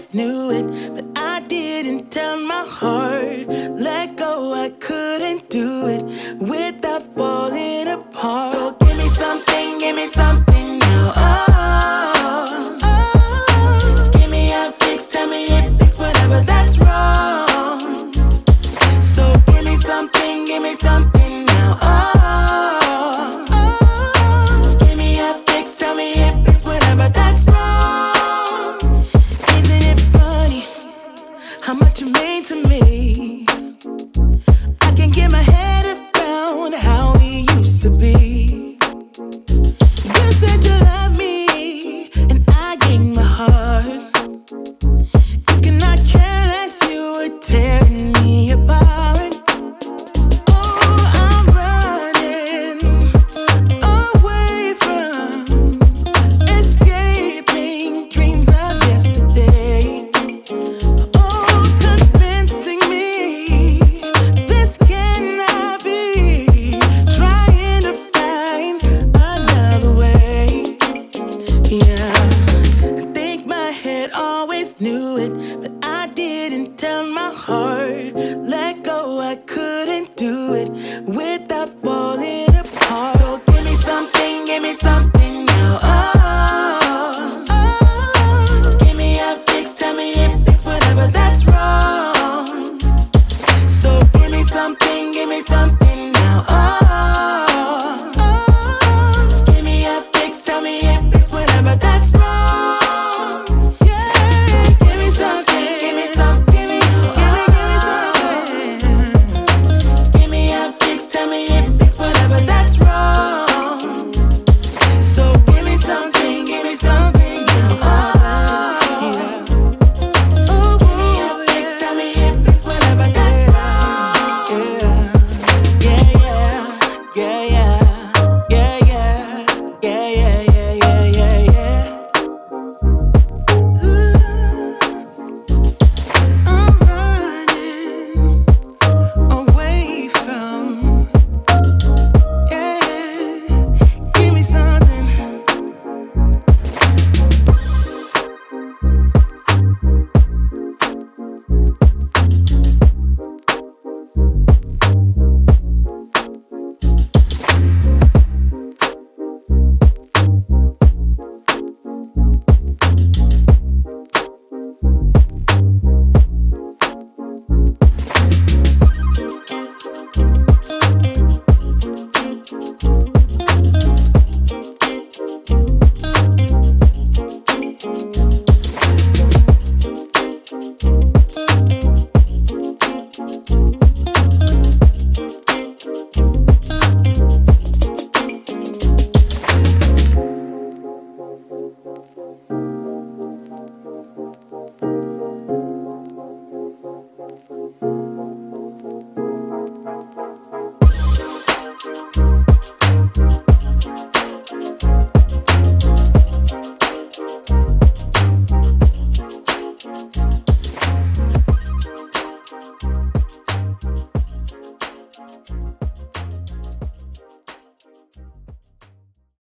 always knew it, but I didn't tell my heart. Let go, I couldn't do it without falling apart. So give me something now. Oh, oh. Give me a fix, tell me if it's whatever that's wrong. So give me something now. Oh, oh. Give me a fix, tell me if it's whatever that's wrong. Isn't it funny how much you mean to me? I can't get my head around how we used to be. You said you love me, and I gave my heart. You cannot care less, you were tearing me apart. Oh, I'm running away from escaping dreams of yesterday. Oh, convincing me this cannot be. Trying to find another way. Yeah, I think my head always knew it, but